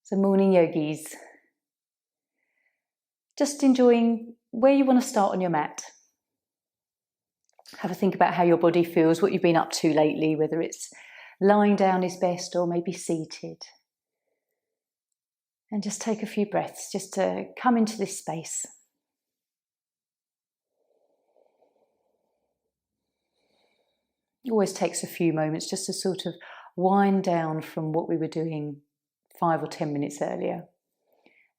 So morning yogis, just enjoying where you want to start on your mat. Have a think about how your body feels, what you've been up to lately, whether it's lying down is best or maybe seated. And just take a few breaths just to come into this space. It always takes a few moments just to sort of wind down from what we were doing 5 or 10 minutes earlier.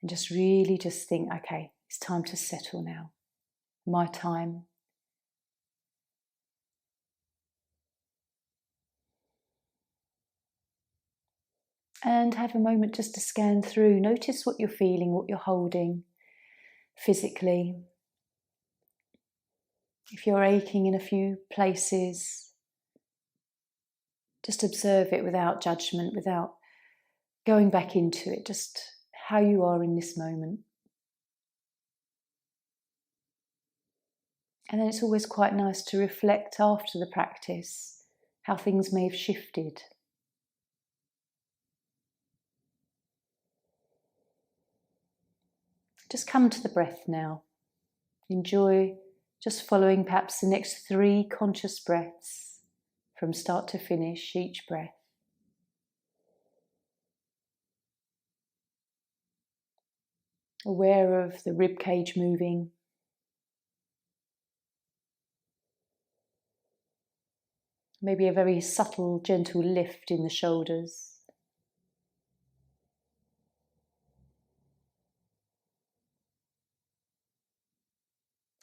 And just really just think, okay, it's time to settle now. My time. And have a moment just to scan through. Notice what you're feeling, what you're holding physically. If you're aching in a few places, just observe it without judgment, without going back into it, just how you are in this moment. And then it's always quite nice to reflect after the practice how things may have shifted. Just come to the breath now. Enjoy just following perhaps the next 3 conscious breaths from start to finish, each breath. Aware of the rib cage moving. Maybe a very subtle, gentle lift in the shoulders.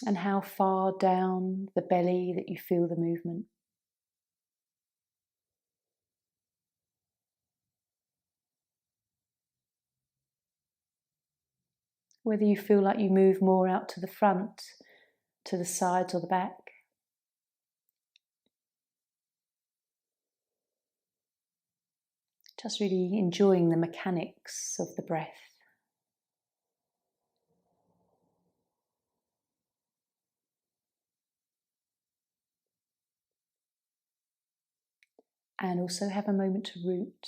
And how far down the belly that you feel the movement. Whether you feel like you move more out to the front, to the sides or the back. Just really enjoying the mechanics of the breath. And also have a moment to root.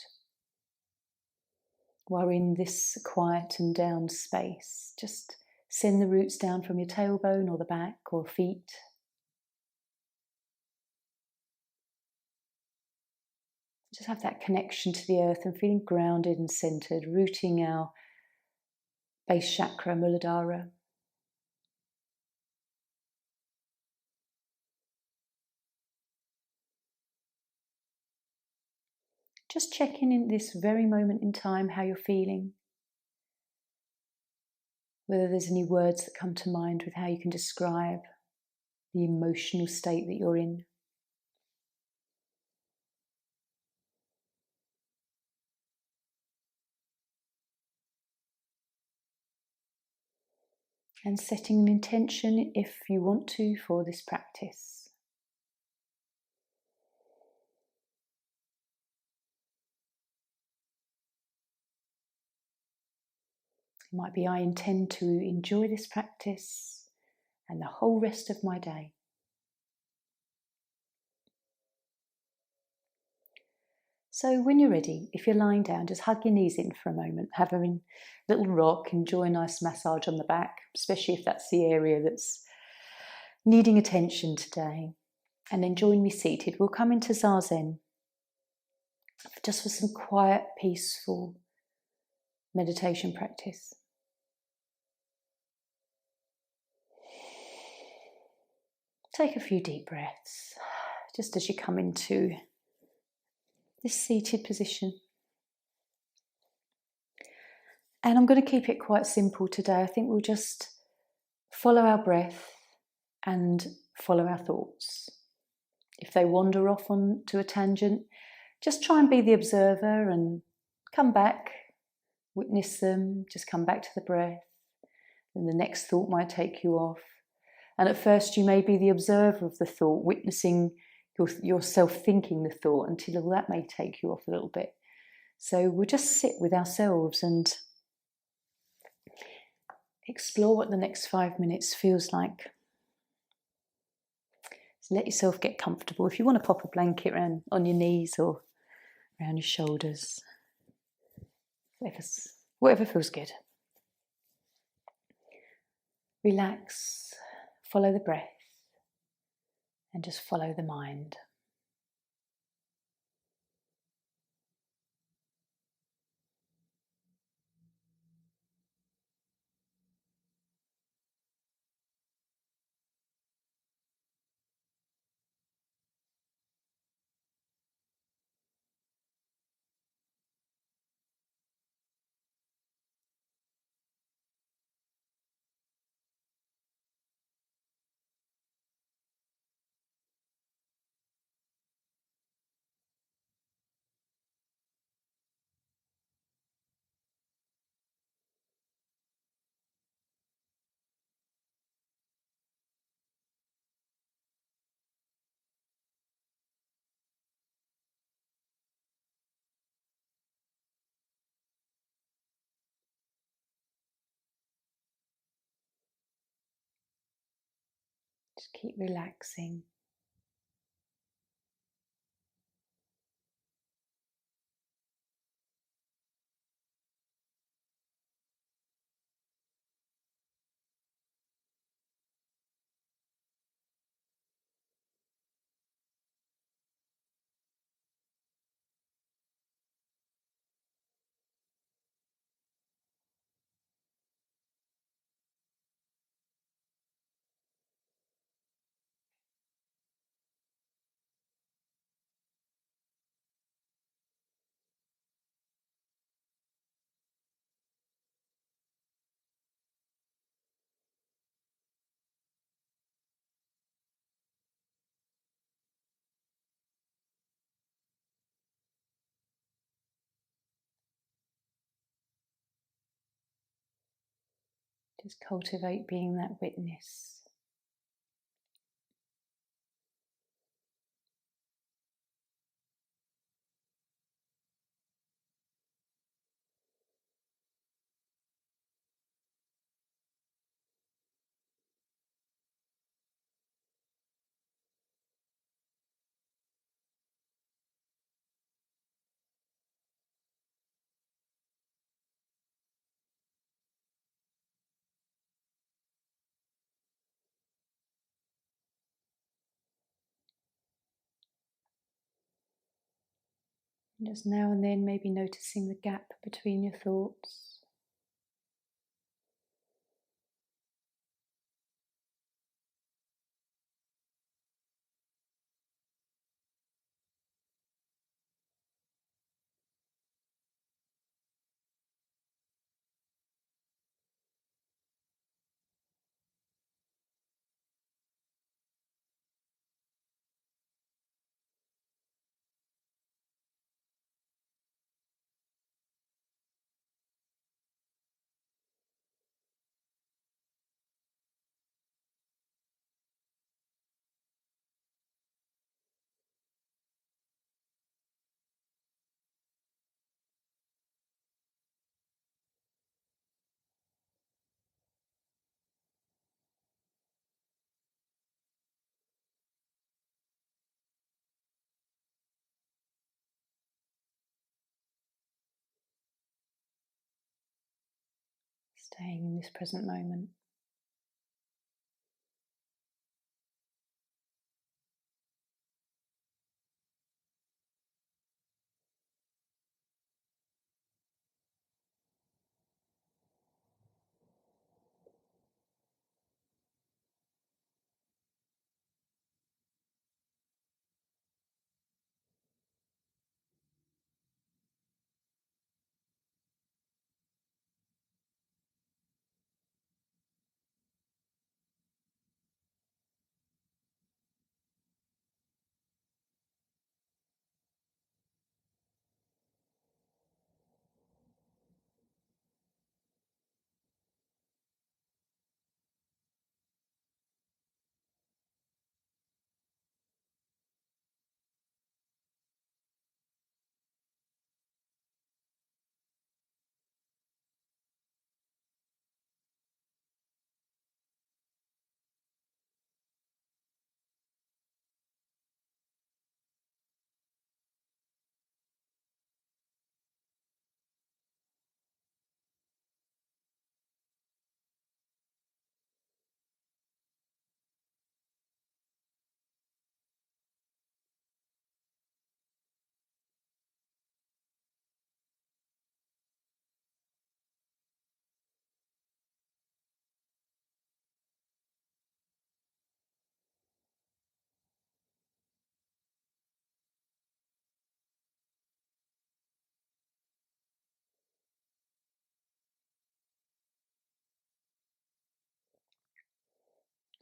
While we're in this quiet and down space, just send the roots down from your tailbone or the back or feet. Just have that connection to the earth and feeling grounded and centered, rooting our base chakra, Muladhara. Just checking in this very moment in time how you're feeling. Whether there's any words that come to mind with how you can describe the emotional state that you're in. And setting an intention if you want to for this practice. It might be, I intend to enjoy this practice and the whole rest of my day. So when you're ready, if you're lying down, just hug your knees in for a moment, have a little rock, enjoy a nice massage on the back, especially if that's the area that's needing attention today. And then join me seated. We'll come into Zazen, just for some quiet, peaceful meditation practice. Take a few deep breaths, just as you come into this seated position. And I'm going to keep it quite simple today. I think we'll just follow our breath and follow our thoughts. If they wander off onto a tangent, just try and be the observer and come back, witness them, just come back to the breath. And the next thought might take you off. And at first you may be the observer of the thought, witnessing yourself thinking the thought until that may take you off a little bit. So we'll just sit with ourselves and explore what the next 5 minutes feels like. So let yourself get comfortable. If you want to pop a blanket on your knees or around your shoulders, whatever's Whatever feels good. Relax, follow the breath, and just follow the mind. Just keep relaxing. Just cultivate being that witness. And just now and then, maybe noticing the gap between your thoughts. Staying in this present moment.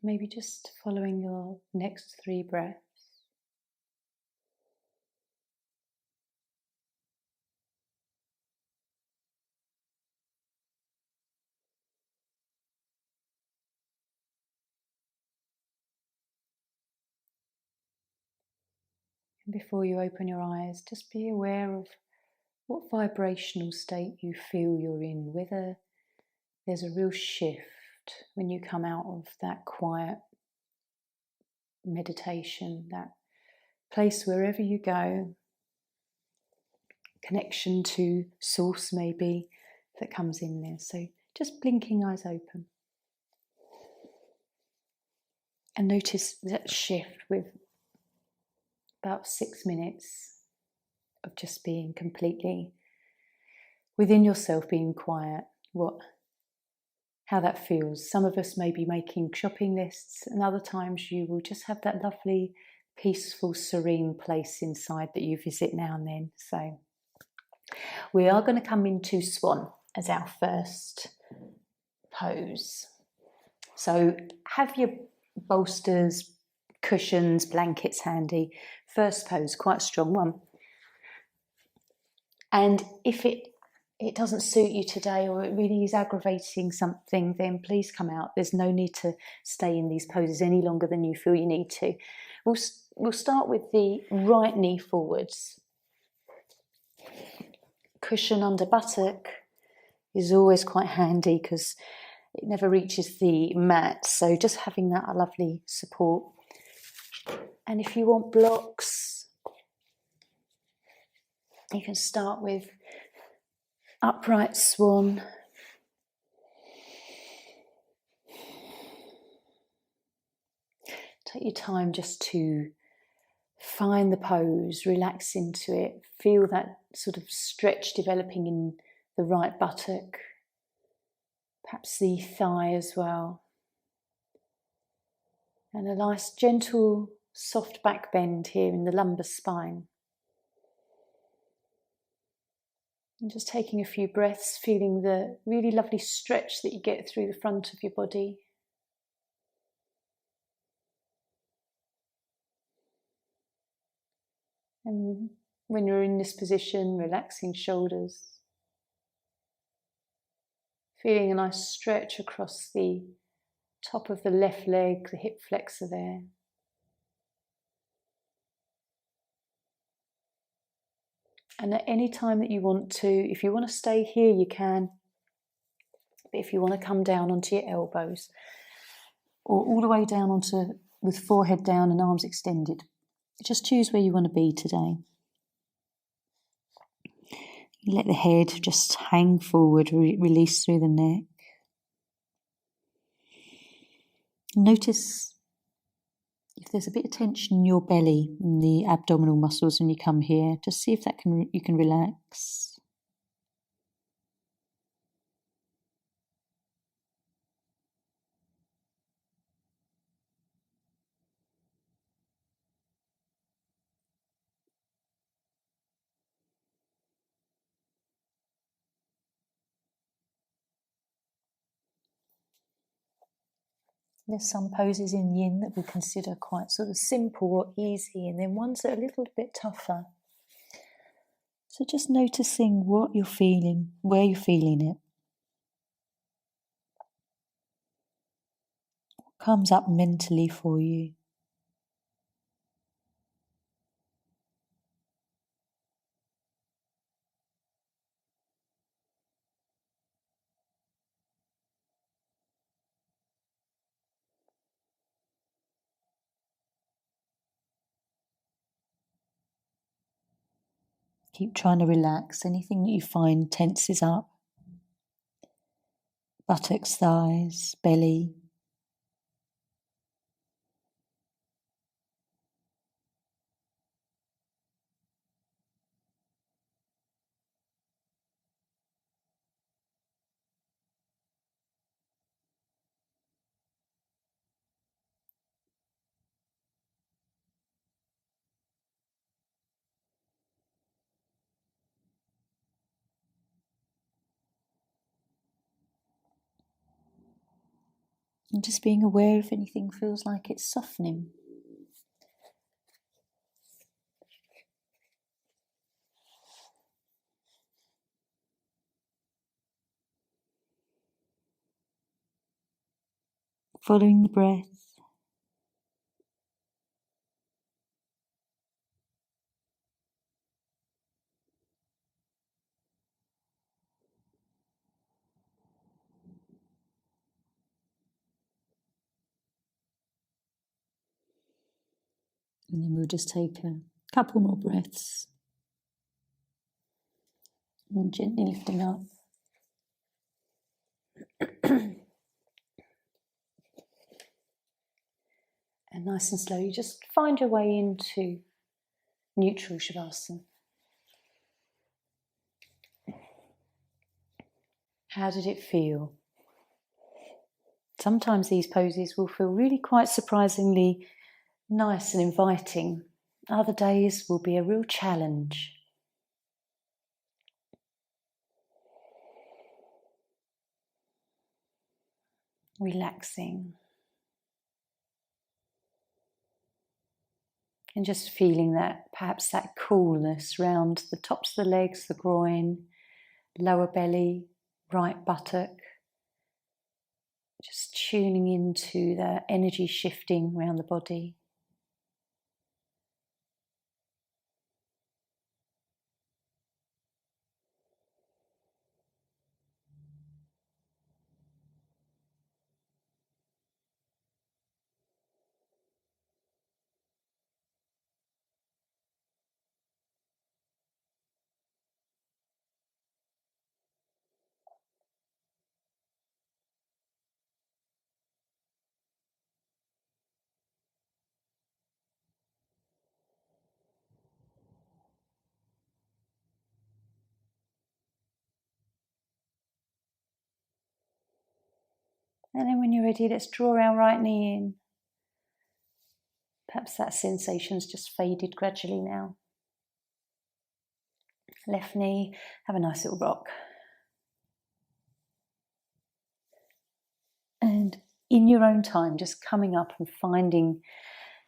Maybe just following your next 3 breaths. And before you open your eyes, just be aware of what vibrational state you feel you're in, whether there's a real shift when you come out of that quiet meditation, that place wherever you go, connection to source maybe that comes in there. So just blinking eyes open. And notice that shift with about 6 minutes of just being completely within yourself, being quiet, how that feels. Some of us may be making shopping lists, and other times you will just have that lovely, peaceful, serene place inside that you visit now and then. So we are going to come into Swan as our first pose. So have your bolsters, cushions, blankets handy. First pose, quite a strong one. And if it doesn't suit you today, or it really is aggravating something, then please come out. There's no need to stay in these poses any longer than you feel you need to. We'll start with the right knee forwards. Cushion under buttock is always quite handy because it never reaches the mat, so just having that a lovely support. And if you want blocks, you can start with upright swan. Take your time just to find the pose, relax into it, feel that sort of stretch developing in the right buttock, perhaps the thigh as well. And a nice gentle soft back bend here in the lumbar spine. And just taking a few breaths, feeling the really lovely stretch that you get through the front of your body. And when you're in this position, relaxing shoulders. Feeling a nice stretch across the top of the left leg, the hip flexor there. And at any time that you want to, if you want to stay here, you can. But if you want to come down onto your elbows, or all the way down onto, with forehead down and arms extended, just choose where you want to be today. Let the head just hang forward, release through the neck. Notice if there's a bit of tension in your belly, in the abdominal muscles when you come here. Just see if you can relax. There's some poses in yin that we consider quite sort of simple or easy, and then ones that are a little bit tougher. So just noticing what you're feeling, where you're feeling it. What comes up mentally for you. Keep trying to relax. Anything that you find tenses up. Buttocks, thighs, belly. And just being aware if anything feels like it's softening. Following the breath. And then we'll just take a couple more breaths. And gently lifting up. And nice and slowly, just find your way into neutral Shavasana. How did it feel? Sometimes these poses will feel really quite surprisingly nice and inviting. Other days will be a real challenge. Relaxing. And just feeling that, perhaps that coolness round the tops of the legs, the groin, lower belly, right buttock. Just tuning into the energy shifting around the body. And then when you're ready, let's draw our right knee in. Perhaps that sensation's just faded gradually now. Left knee, have a nice little rock. And in your own time, just coming up and finding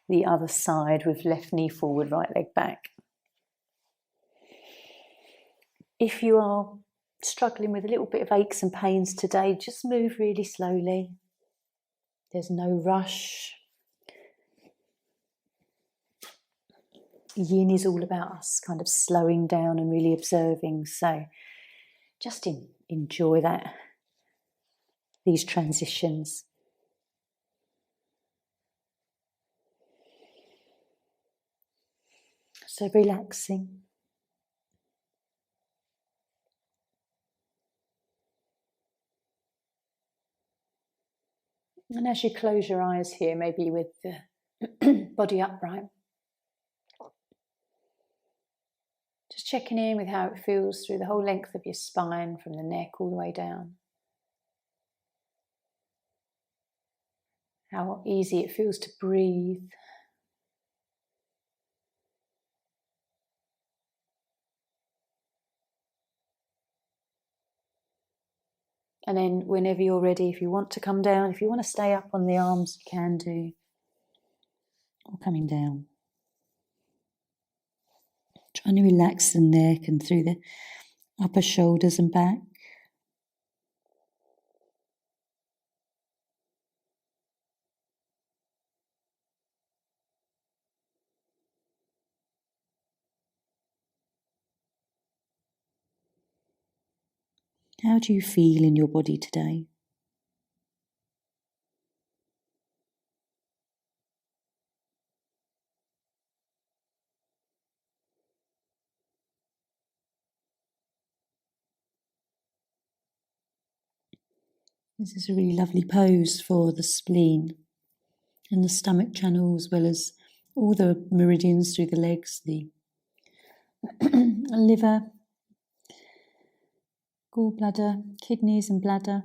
the other side with left knee forward, right leg back. If you are struggling with a little bit of aches and pains today, just move really slowly. There's no rush. Yin is all about us kind of slowing down and really observing. So just enjoy that, these transitions. So relaxing. And as you close your eyes here, maybe with the body upright, just checking in with how it feels through the whole length of your spine, from the neck all the way down. How easy it feels to breathe. And then whenever you're ready, if you want to come down, if you want to stay up on the arms, you can do. Or coming down. Trying to relax the neck and through the upper shoulders and back. How do you feel in your body today? This is a really lovely pose for the spleen and the stomach channel, as well as all the meridians through the legs, the liver, gallbladder, kidneys and bladder.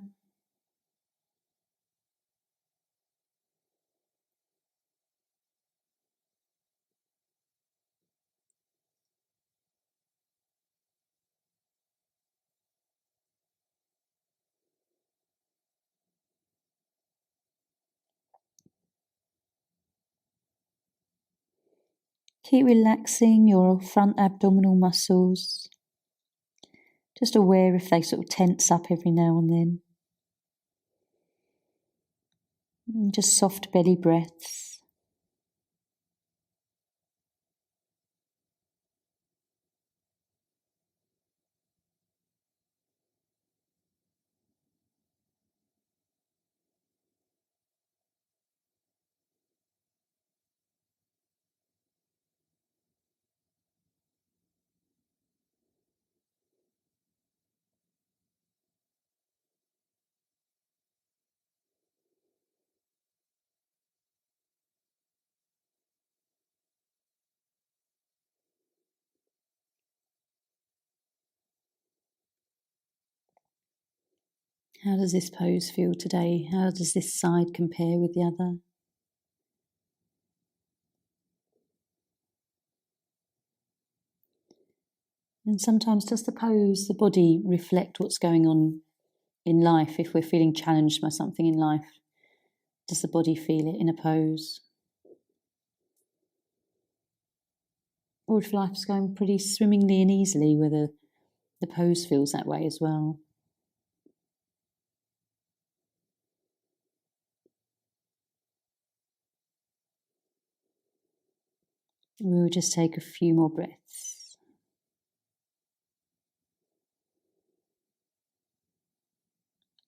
Keep relaxing your front abdominal muscles. Just aware if they sort of tense up every now and then. And just soft belly breaths. How does this pose feel today? How does this side compare with the other? And sometimes does the pose, the body, reflect what's going on in life? If we're feeling challenged by something in life, does the body feel it in a pose? Or if life's going pretty swimmingly and easily, whether the pose feels that way as well. We'll just take a few more breaths.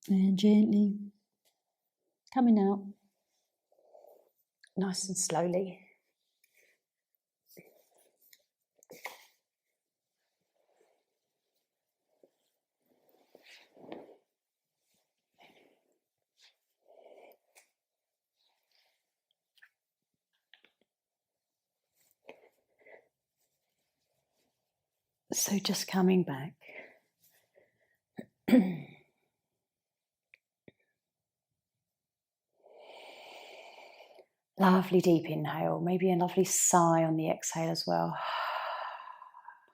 And gently coming out, nice and slowly. So just coming back. Lovely deep inhale, maybe a lovely sigh on the exhale as well.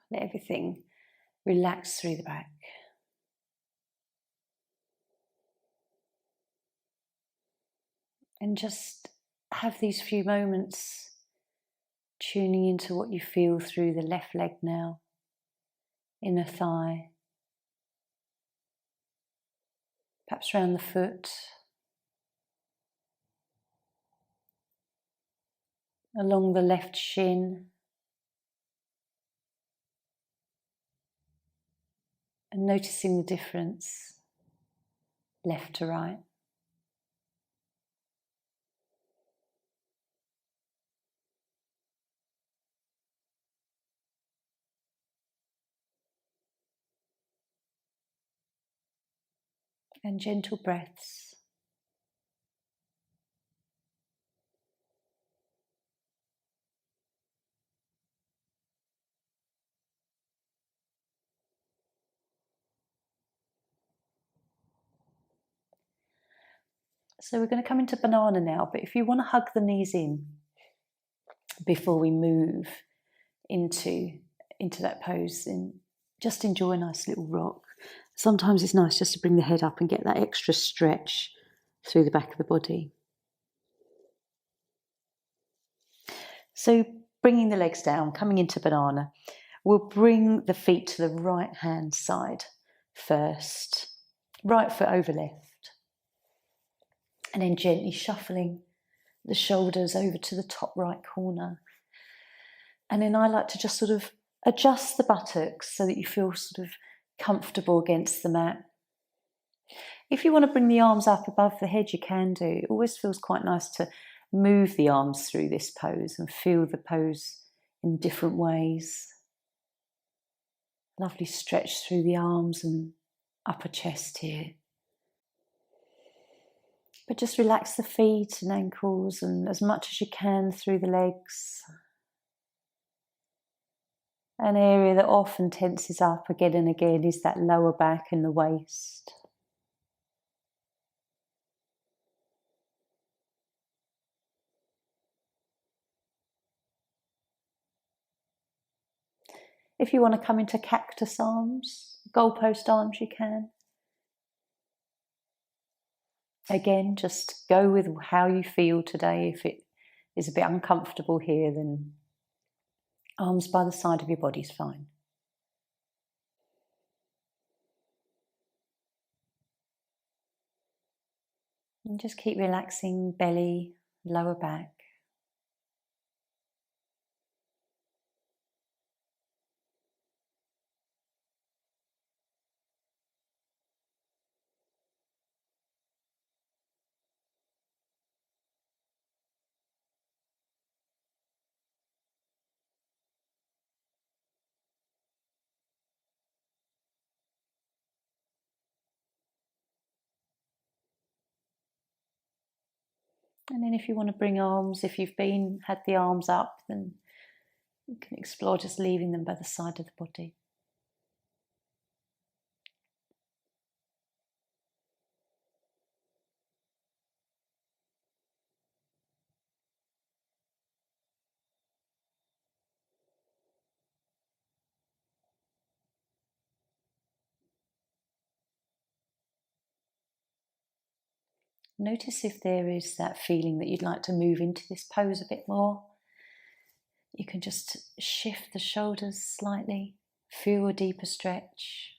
Let everything relax through the back. And just have these few moments tuning into what you feel through the left leg now, inner thigh, perhaps around the foot, along the left shin, and noticing the difference left to right. And gentle breaths. So we're going to come into banana now, but if you want to hug the knees in before we move into that pose, then just enjoy a nice little rock. Sometimes it's nice just to bring the head up and get that extra stretch through the back of the body. So bringing the legs down, coming into banana, we'll bring the feet to the right hand side first, right foot over left, and then gently shuffling the shoulders over to the top right corner. And then I like to just sort of adjust the buttocks so that you feel sort of comfortable against the mat. If you want to bring the arms up above the head, you can do. It always feels quite nice to move the arms through this pose and feel the pose in different ways. Lovely stretch through the arms and upper chest here. But just relax the feet and ankles and as much as you can through the legs. An area that often tenses up again and again is that lower back and the waist. If you want to come into cactus arms, goalpost arms, you can. Again, just go with how you feel today. If it is a bit uncomfortable here, then Arms by the side of your body is fine. And just keep relaxing belly, lower back. And then if you want to bring arms, if you've had the arms up, then you can explore just leaving them by the side of the body. Notice if there is that feeling that you'd like to move into this pose a bit more. You can just shift the shoulders slightly, feel a deeper stretch.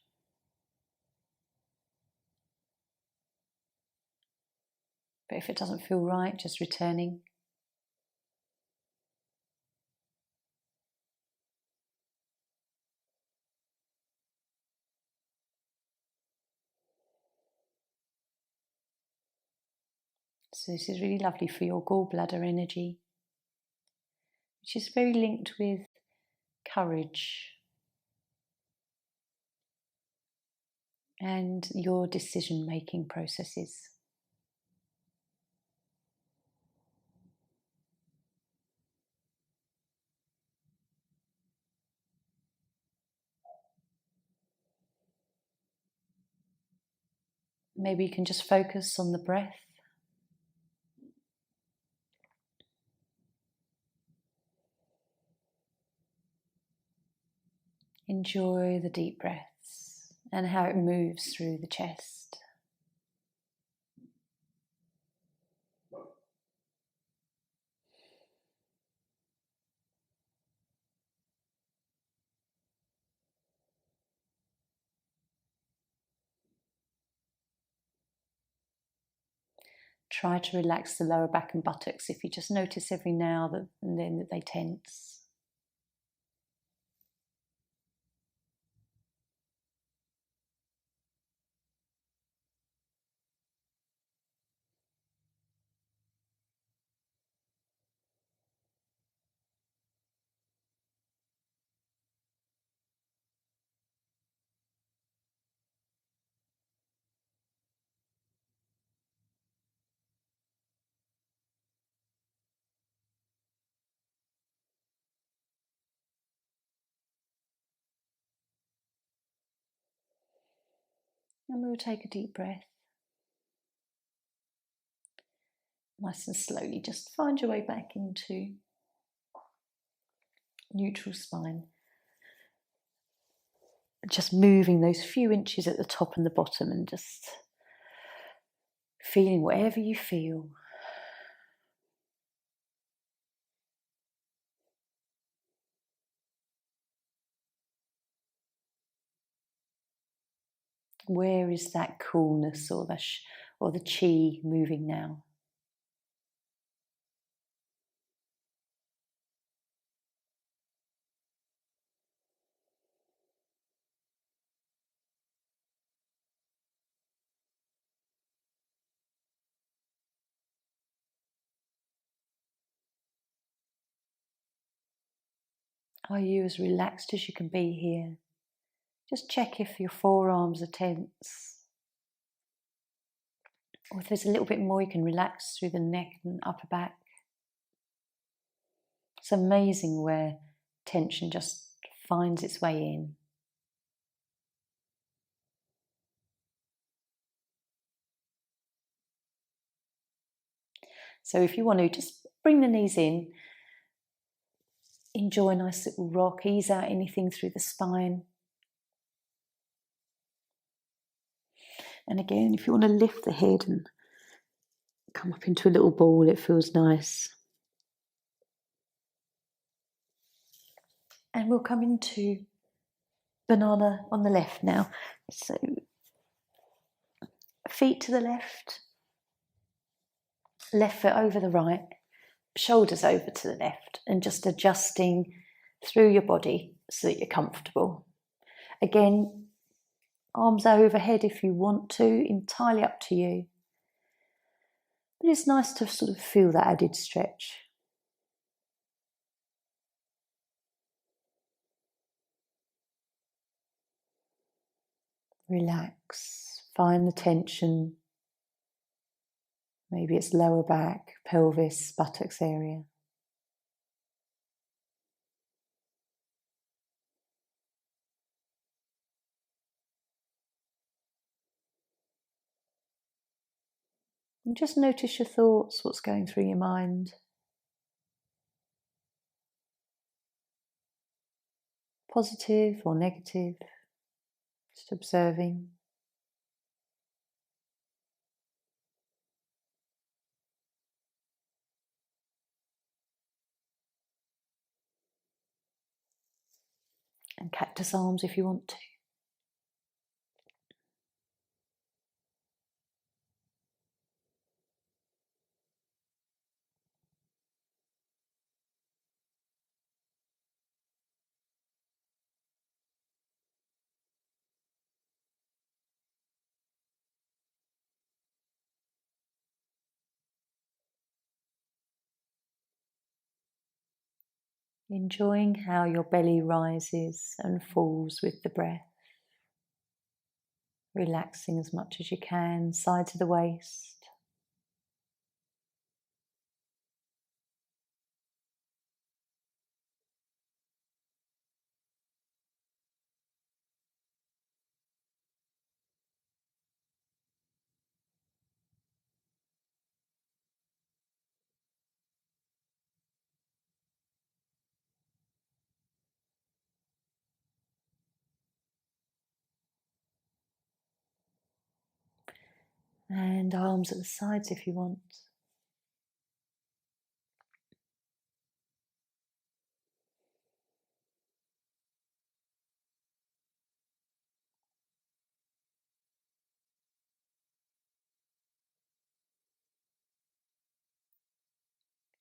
But if it doesn't feel right, just returning. So this is really lovely for your gallbladder energy, which is very linked with courage and your decision-making processes. Maybe you can just focus on the breath. Enjoy the deep breaths and how it moves through the chest. Try to relax the lower back and buttocks if you just notice every now and then that they tense. And we'll take a deep breath. Nice and slowly, just find your way back into neutral spine. Just moving those few inches at the top and the bottom and just feeling whatever you feel. Where is that coolness or the chi moving now? Are you as relaxed as you can be here? Just check if your forearms are tense. Or if there's a little bit more, you can relax through the neck and upper back. It's amazing where tension just finds its way in. So if you want to, just bring the knees in. Enjoy a nice little rock. Ease out anything through the spine. And again, if you want to lift the head and come up into a little ball, it feels nice. And we'll come into banana on the left now. So feet to the left, left foot over the right, shoulders over to the left, and just adjusting through your body so that you're comfortable. Again, arms overhead if you want to, entirely up to you. But it's nice to sort of feel that added stretch. Relax, find the tension. Maybe it's lower back, pelvis, buttocks area. And just notice your thoughts, what's going through your mind. Positive or negative, just observing. And cactus arms if you want to. Enjoying how your belly rises and falls with the breath. Relaxing as much as you can, sides of the waist. And arms at the sides if you want.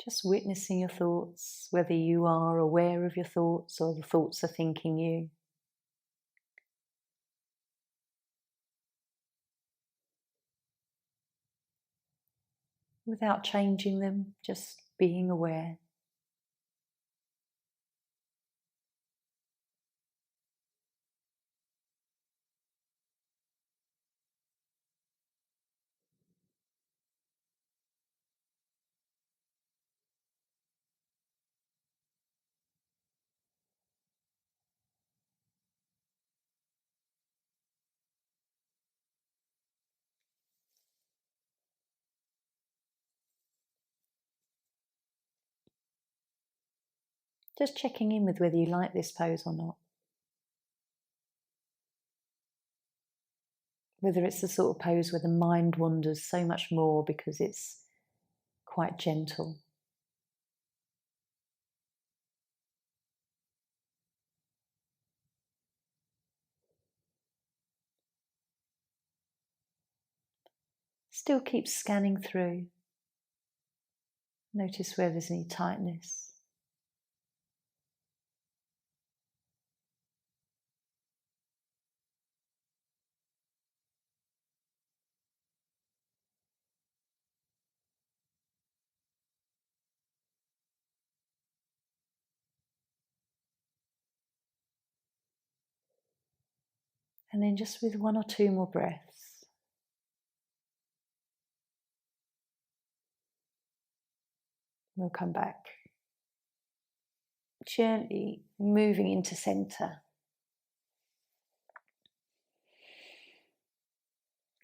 Just witnessing your thoughts, whether you are aware of your thoughts or the thoughts are thinking you. Without changing them, just being aware. Just checking in with whether you like this pose or not. Whether it's the sort of pose where the mind wanders so much more because it's quite gentle. Still keep scanning through. Notice where there's any tightness. And then just with one or two more breaths, we'll come back. Gently moving into center.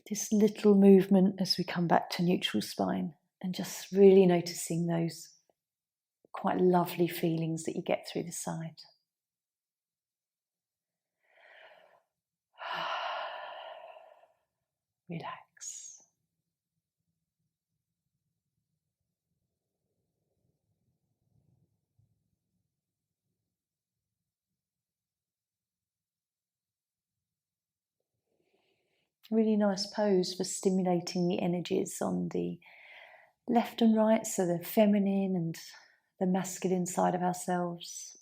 This little movement as we come back to neutral spine and just really noticing those quite lovely feelings that you get through the side. Relax. Really nice pose for stimulating the energies on the left and right, so the feminine and the masculine side of ourselves.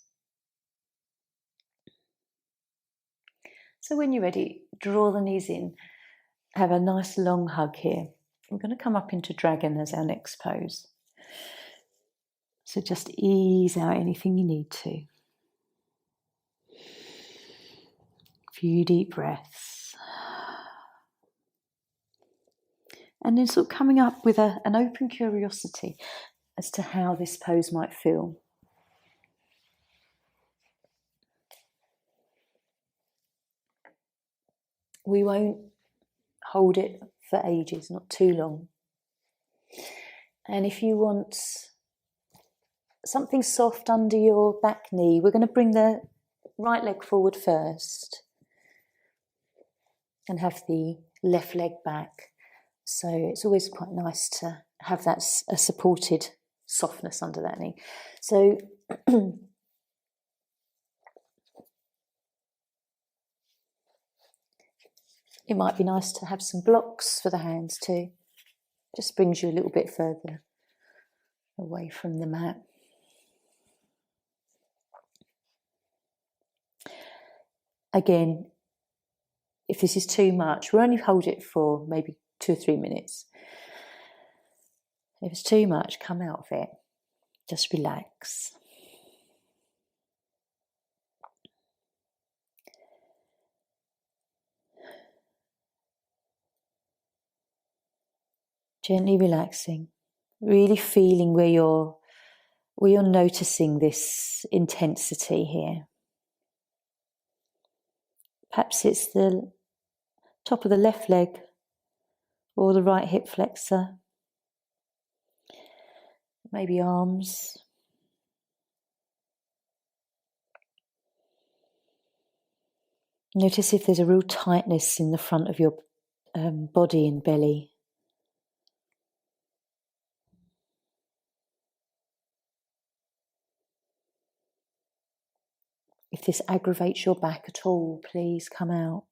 So when you're ready, draw the knees in, have a nice long hug here. We're going to come up into dragon as our next pose. So just ease out anything you need to. A few deep breaths. And then sort of coming up with an open curiosity as to how this pose might feel. We won't hold it for ages, not too long. And if you want something soft under your back knee, we're going to bring the right leg forward first and have the left leg back. So it's always quite nice to have that a supported softness under that knee. So it might be nice to have some blocks for the hands too. Just brings you a little bit further away from the mat. Again, if this is too much, we'll only hold it for maybe 2 or 3 minutes. If it's too much, come out of it. Just relax. Gently relaxing, really feeling where you're noticing this intensity here. Perhaps it's the top of the left leg or the right hip flexor, maybe arms. Notice if there's a real tightness in the front of your body and belly. If this aggravates your back at all, please come out.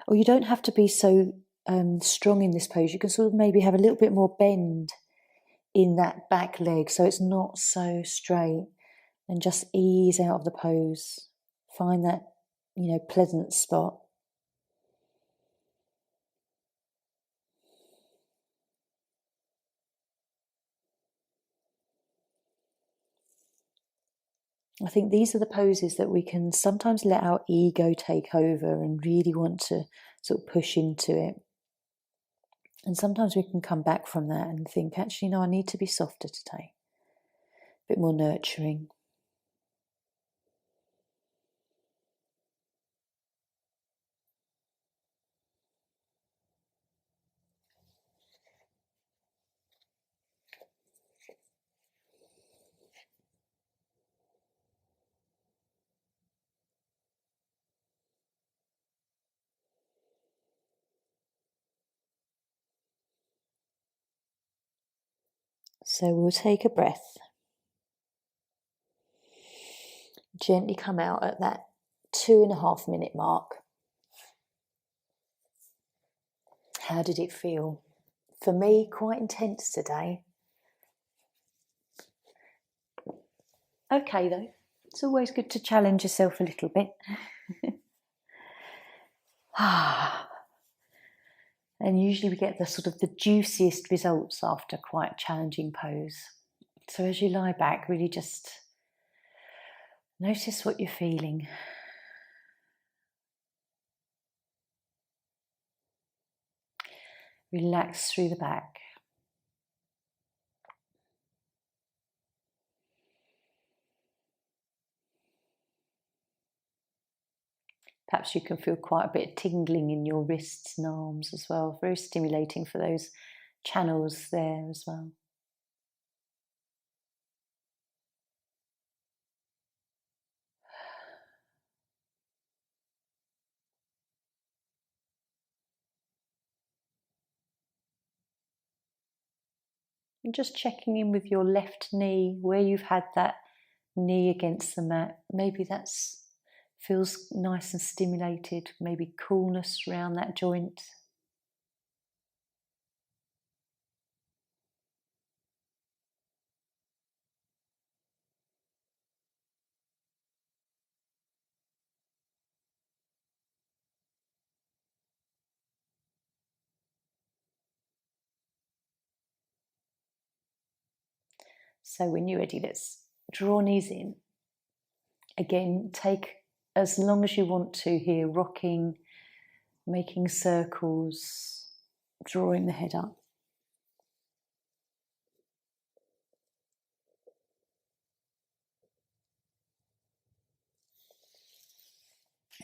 Or you don't have to be so strong in this pose. You can sort of maybe have a little bit more bend in that back leg so it's not so straight, and just ease out of the pose. Find that, pleasant spot. I think these are the poses that we can sometimes let our ego take over and really want to sort of push into it. And sometimes we can come back from that and think, actually, no, I need to be softer today. A bit more nurturing. So we'll take a breath. Gently come out at that 2.5 minute mark. How did it feel? For me, quite intense today. Okay though, it's always good to challenge yourself a little bit. And usually we get the juiciest results after quite a challenging pose. So as you lie back, really just notice what you're feeling. Relax through the back. Perhaps you can feel quite a bit of tingling in your wrists and arms as well. Very stimulating for those channels there as well. And just checking in with your left knee, where you've had that knee against the mat. Maybe that's feels nice and stimulated, maybe coolness around that joint. So when you're ready, let's draw knees in. Again, take as long as you want to here, rocking, making circles, drawing the head up.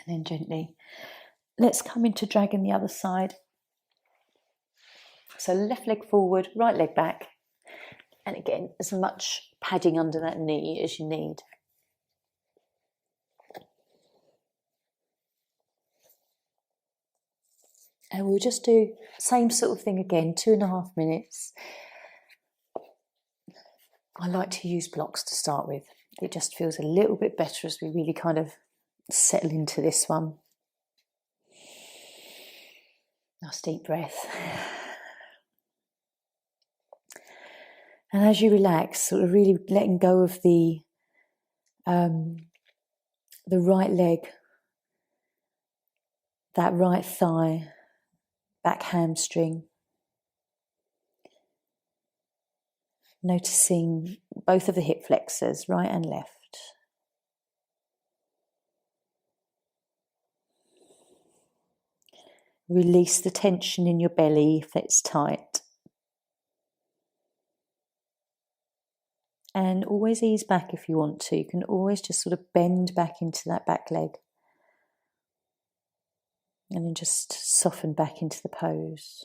And then gently, let's come into dragon the other side. So left leg forward, right leg back. And again, as much padding under that knee as you need. And we'll just do same sort of thing again, 2.5 minutes. I like to use blocks to start with. It just feels a little bit better as we really kind of settle into this one. Nice deep breath. And as you relax, sort of really letting go of the right leg, that right thigh, back hamstring. Noticing both of the hip flexors, right and left. Release the tension in your belly if it's tight. And always ease back if you want to. You can always just sort of bend back into that back leg. And then just soften back into the pose.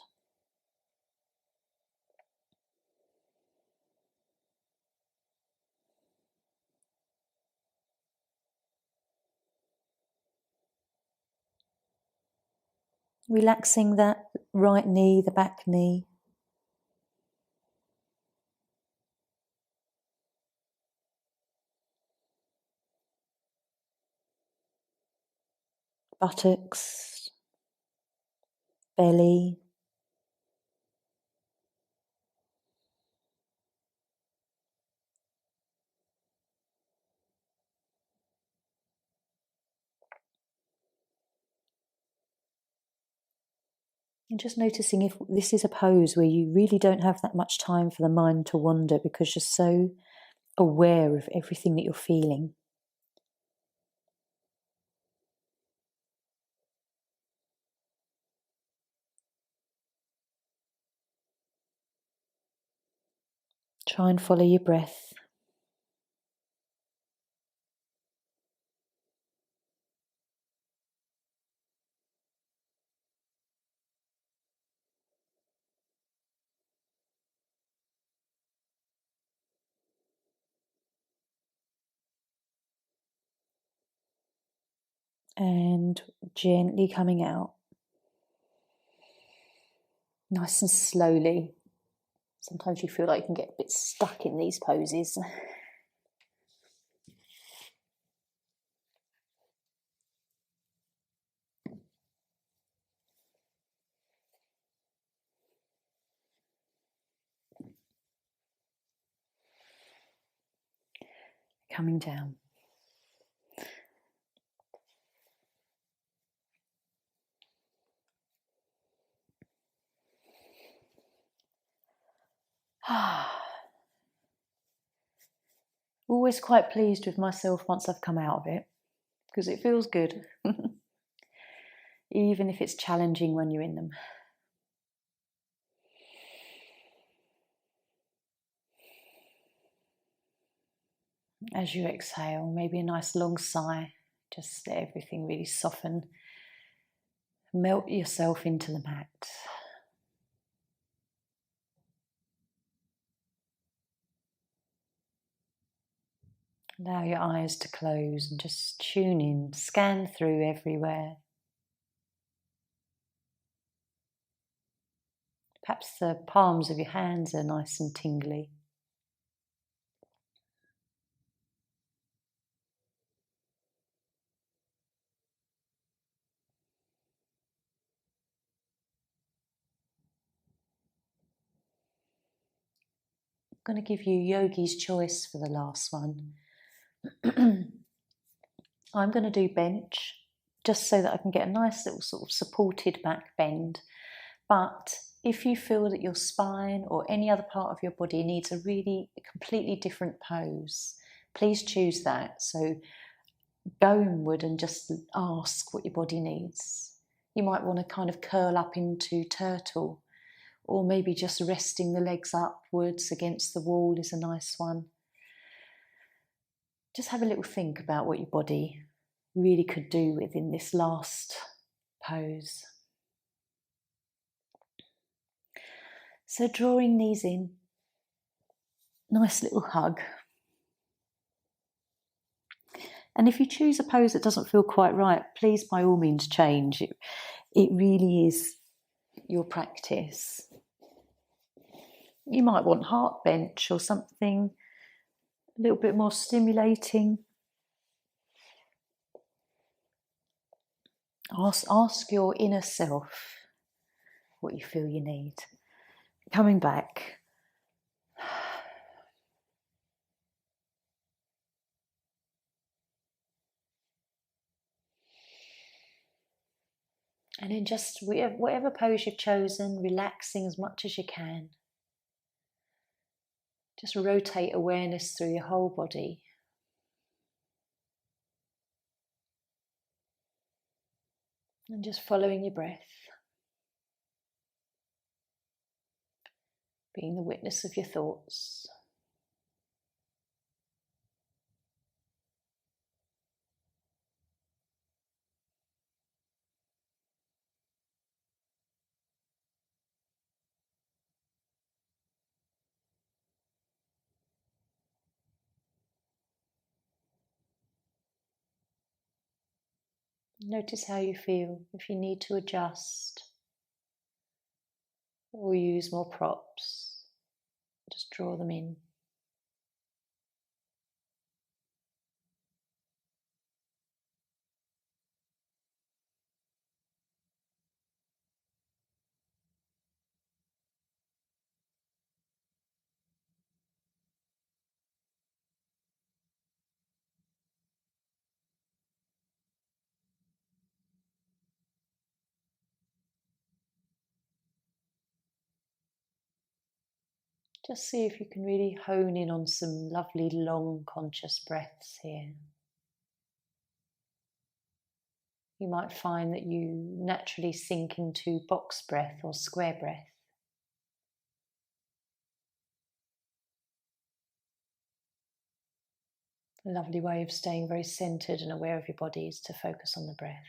Relaxing that right knee, the back knee. Buttocks, belly. And just noticing if this is a pose where you really don't have that much time for the mind to wander because you're so aware of everything that you're feeling. Try and follow your breath. And gently coming out. Nice and slowly. Sometimes you feel like you can get a bit stuck in these poses. Coming down. Always quite pleased with myself once I've come out of it, because it feels good. Even if it's challenging when you're in them. As you exhale, maybe a nice long sigh, just let everything really soften. Melt yourself into the mat. Allow your eyes to close and just tune in, scan through everywhere. Perhaps the palms of your hands are nice and tingly. going to give you yogi's choice for the last one. I'm going to do bench just so that I can get a nice little sort of supported back bend. But if you feel that your spine or any other part of your body needs a really completely different pose, please choose that. So go inward and just ask what your body needs. You might want to kind of curl up into turtle, or maybe just resting the legs upwards against the wall is a nice one. Just have a little think about what your body really could do within this last pose. So drawing these in, nice little hug. And if you choose a pose that doesn't feel quite right, please by all means change. It really is your practice. You might want heart bench or something a little bit more stimulating. Ask your inner self what you feel you need. Coming back. And then just whatever pose you've chosen, relaxing as much as you can. Just rotate awareness through your whole body. And just following your breath. Being the witness of your thoughts. Notice how you feel, if you need to adjust or use more props, just draw them in. Just see if you can really hone in on some lovely long conscious breaths here. You might find that you naturally sink into box breath or square breath. A lovely way of staying very centered and aware of your body is to focus on the breath.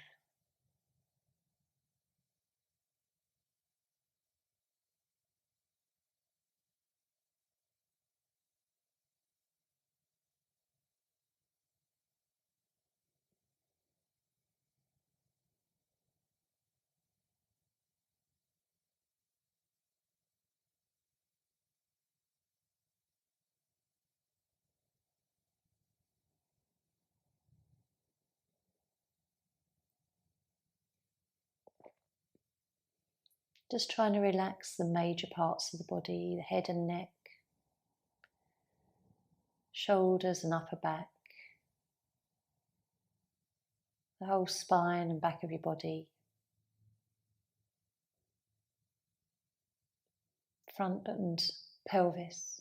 Just trying to relax the major parts of the body, the head and neck, shoulders and upper back, the whole spine and back of your body, front and pelvis.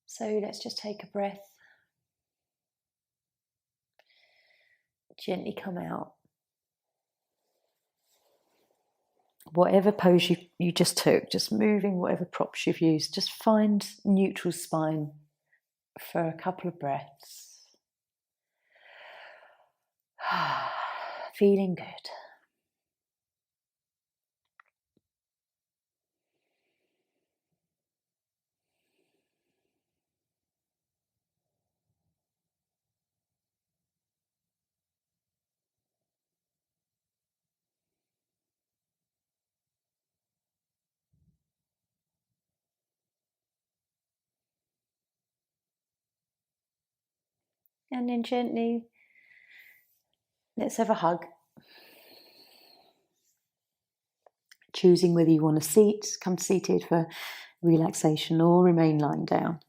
So let's just take a breath. Gently come out. Whatever pose you just took, just moving whatever props you've used, just find neutral spine for a couple of breaths. Feeling good. And then gently, let's have a hug. Choosing whether you want to come seated for relaxation or remain lying down.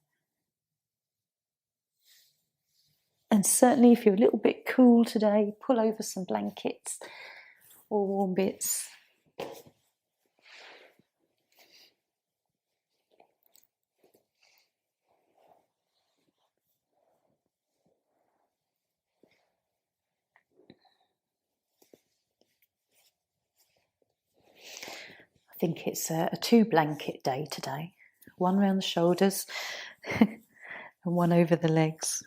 And certainly if you're a little bit cool today, pull over some blankets or warm bits. I think it's a 2-blanket day today. One around the shoulders and one over the legs.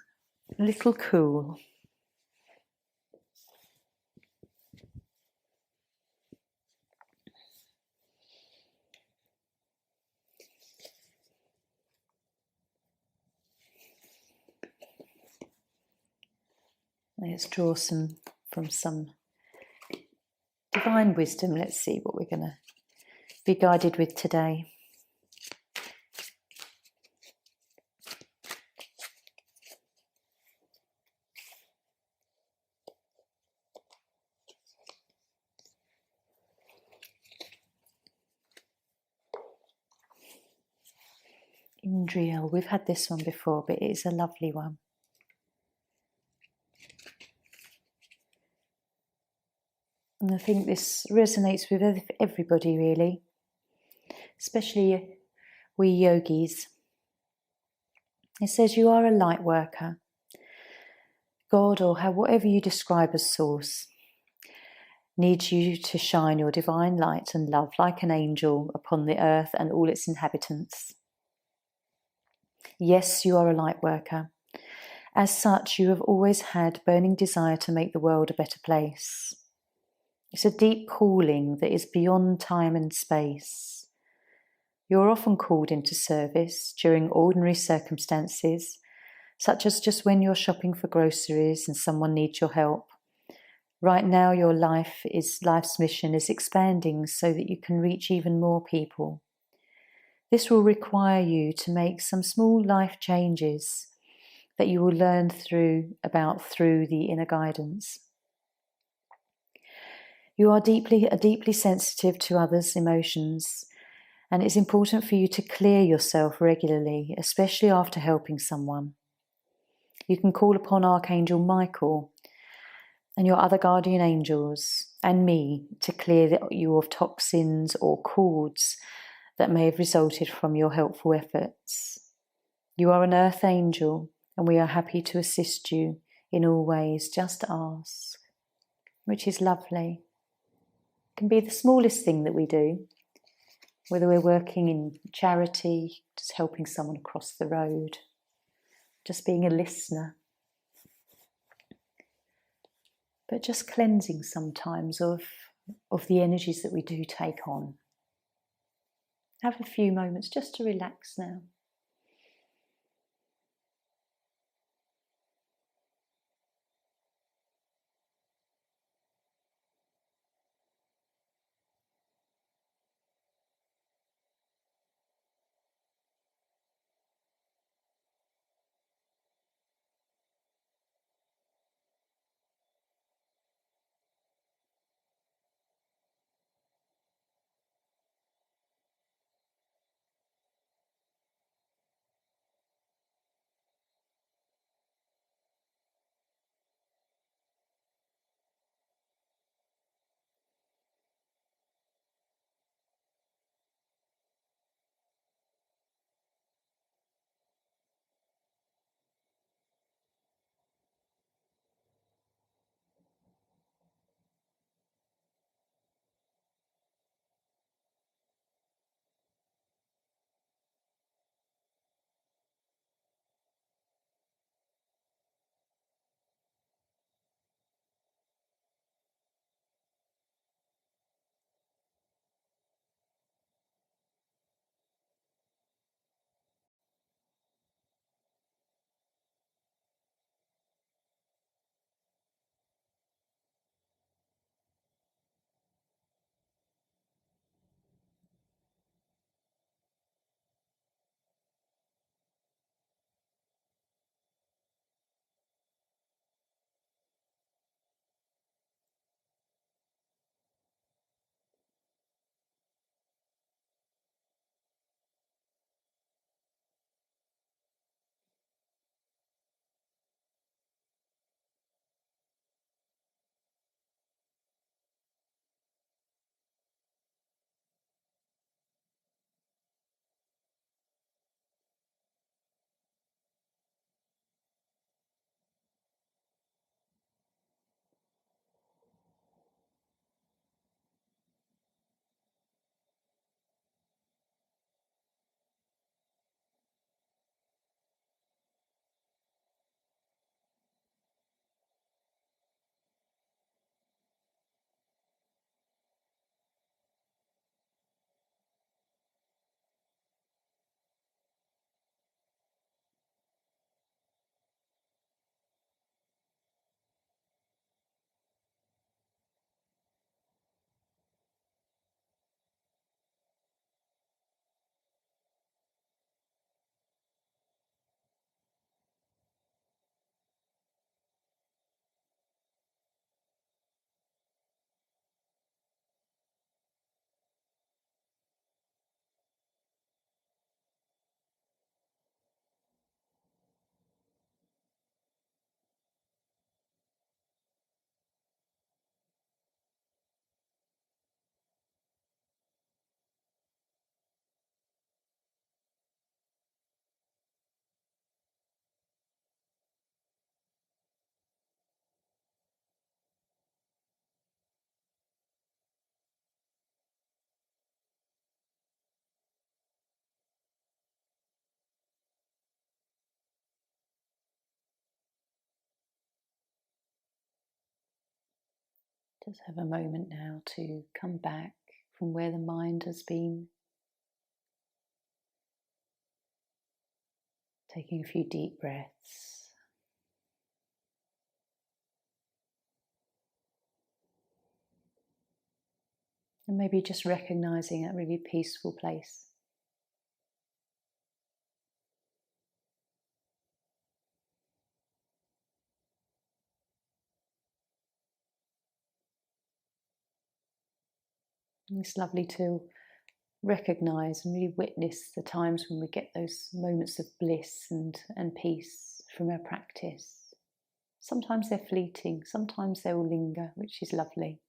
A little cool. Let's draw from some divine wisdom. Let's see what we're going to be guided with today. Indriel, we've had this one before, but it is a lovely one. And I think this resonates with everybody really, especially we yogis. It says you are a light worker. God, or whatever you describe as source, needs you to shine your divine light and love like an angel upon the earth and all its inhabitants. Yes, you are a light worker. As such, you have always had burning desire to make the world a better place. It's a deep calling that is beyond time and space. You're often called into service during ordinary circumstances, such as just when you're shopping for groceries and someone needs your help. Right now, your life's mission is expanding so that you can reach even more people. This will require you to make some small life changes that you will learn through the inner guidance. You are deeply sensitive to others' emotions, and it's important for you to clear yourself regularly, especially after helping someone. You can call upon Archangel Michael and your other guardian angels and me to clear you of toxins or cords that may have resulted from your helpful efforts. You are an earth angel, and we are happy to assist you in all ways. Just ask, which is lovely. It can be the smallest thing that we do, whether we're working in charity, just helping someone across the road, just being a listener, but just cleansing sometimes of the energies that we do take on. Have a few moments just to relax now. Just have a moment now to come back from where the mind has been. Taking a few deep breaths. And maybe just recognizing that really peaceful place. And it's lovely to recognize and really witness the times when we get those moments of bliss and peace from our practice. Sometimes they're fleeting, sometimes they will linger, which is lovely.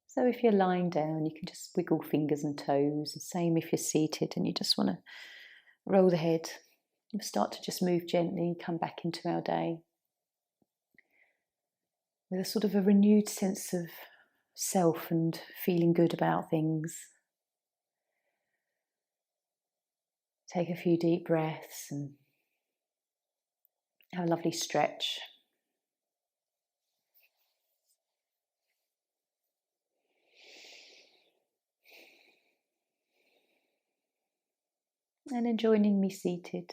So if you're lying down, you can just wiggle fingers and toes. The same if you're seated and you just want to roll the head. We'll start to just move gently, come back into our day with a sort of a renewed sense of self and feeling good about things. Take a few deep breaths and have a lovely stretch. And then joining me seated.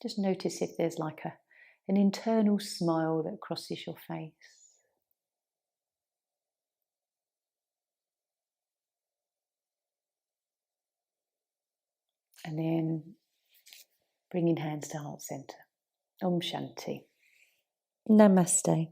Just notice if there's like an internal smile that crosses your face. And then bringing hands to heart center. Om Shanti. Namaste.